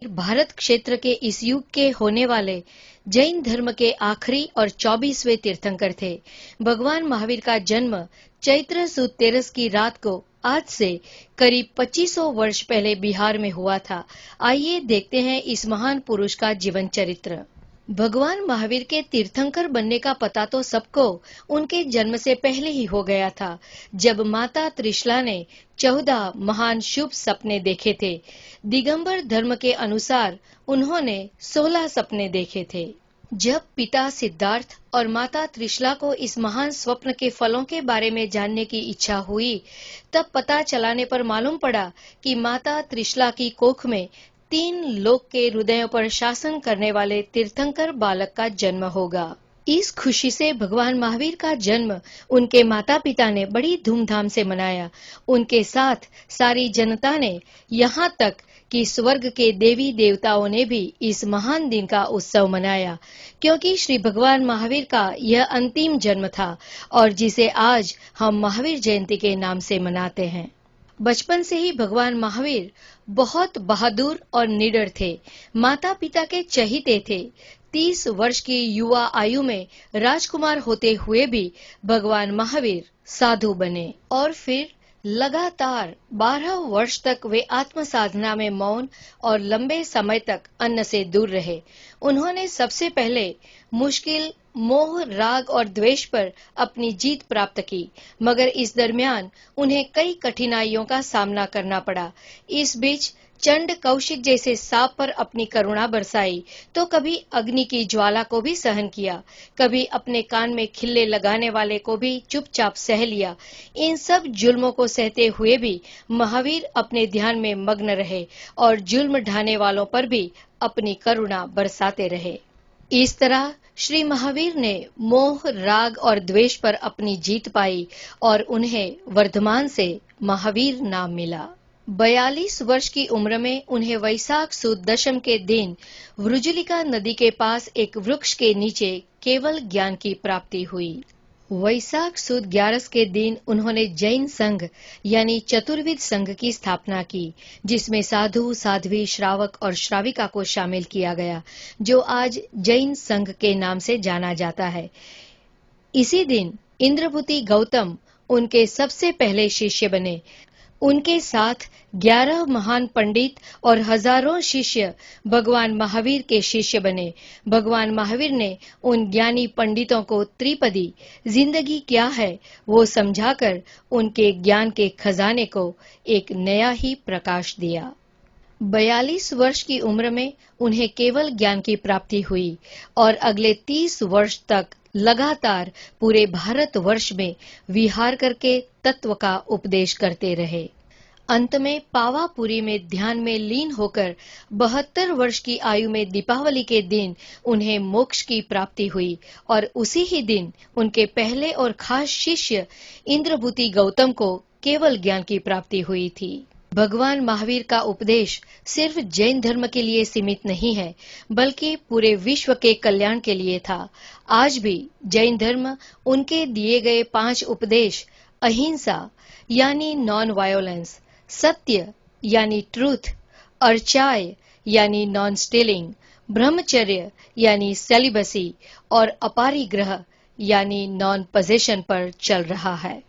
भारत क्षेत्र के इस युग के होने वाले जैन धर्म के आखिरी और 24वें तीर्थंकर थे। भगवान महावीर का जन्म चैत्र सुद 13 की रात को आज से करीब 2500 वर्ष पहले बिहार में हुआ था। आइए देखते हैं इस महान पुरुष का जीवन चरित्र। भगवान महावीर के तीर्थंकर बनने का पता तो सबको उनके जन्म से पहले ही हो गया था, जब माता त्रिशला ने 14 महान शुभ सपने देखे थे। दिगंबर धर्म के अनुसार उन्होंने 16 सपने देखे थे। जब पिता सिद्धार्थ और माता त्रिशला को इस महान स्वप्न के फलों के बारे में जानने की इच्छा हुई, तब पता चलाने पर मालूम पड़ा कि माता त्रिशला की कोख में 3 लोक के हृदयों पर शासन करने वाले तीर्थंकर बालक का जन्म होगा। इस खुशी से भगवान महावीर का जन्म उनके माता पिता ने बड़ी धूमधाम से मनाया। उनके साथ सारी जनता ने, यहाँ तक कि स्वर्ग के देवी देवताओं ने भी इस महान दिन का उत्सव मनाया, क्योंकि श्री भगवान महावीर का यह अंतिम जन्म था और जिसे आज हम महावीर जयंती के नाम से मनाते हैं। बचपन से ही भगवान महावीर बहुत बहादुर और निडर थे। माता पिता के चहीते थे। 30 वर्ष की युवा आयु में राजकुमार होते हुए भी भगवान महावीर साधु बने और फिर लगातार 12 वर्ष तक वे आत्म साधना में मौन और लंबे समय तक अन्न से दूर रहे। उन्होंने सबसे पहले मुश्किल मोह, राग और द्वेष पर अपनी जीत प्राप्त की, मगर इस दरमियान उन्हें कई कठिनाइयों का सामना करना पड़ा। इस बीच चंड कौशिक जैसे सांप पर अपनी करुणा बरसाई, तो कभी अग्नि की ज्वाला को भी सहन किया, कभी अपने कान में खिल्ले लगाने वाले को भी चुपचाप सह लिया। इन सब जुल्मों को सहते हुए भी महावीर अपने ध्यान में मग्न रहे और जुल्म ढाने वालों पर भी अपनी करुणा बरसाते रहे। इस तरह श्री महावीर ने मोह, राग और द्वेष पर अपनी जीत पाई और उन्हें वर्धमान से महावीर नाम मिला। 42 वर्ष की उम्र में उन्हें वैशाख सुद दशम के दिन वृजुलिका नदी के पास एक वृक्ष के नीचे केवल ज्ञान की प्राप्ति हुई। वैशाख सुद 11 के दिन उन्होंने जैन संघ यानी चतुर्विध संघ की स्थापना की, जिसमें साधु, साध्वी, श्रावक और श्राविका को शामिल किया गया, जो आज जैन संघ के नाम से जाना जाता है। इसी दिन इंद्रभूति गौतम उनके सबसे पहले शिष्य बने। उनके साथ 11 महान पंडित और हजारों शिष्य भगवान महावीर के शिष्य बने। भगवान महावीर ने उन ज्ञानी पंडितों को त्रिपदी जिंदगी क्या है वो समझाकर उनके ज्ञान के खजाने को एक नया ही प्रकाश दिया। 42 वर्ष की उम्र में उन्हें केवल ज्ञान की प्राप्ति हुई और अगले 30 वर्ष तक लगातार पूरे भारतवर्ष में विहार करके तत्व का उपदेश करते रहे। अंत में पावापुरी में ध्यान में लीन होकर 72 वर्ष की आयु में दीपावली के दिन उन्हें मोक्ष की प्राप्ति हुई और उसी ही दिन उनके पहले और खास शिष्य इंद्रभूति गौतम को केवल ज्ञान की प्राप्ति हुई थी। भगवान महावीर का उपदेश सिर्फ जैन धर्म के लिए सीमित नहीं है, बल्कि पूरे विश्व के कल्याण के लिए था। आज भी जैन धर्म उनके दिए गए 5 उपदेश, अहिंसा यानी नॉन वायोलेंस, सत्य यानी ट्रूथ, अर्चाय यानी नॉन स्टीलिंग, ब्रह्मचर्य यानी सेलिबसी और अपारिग्रह यानी नॉन पोजेशन पर चल रहा है।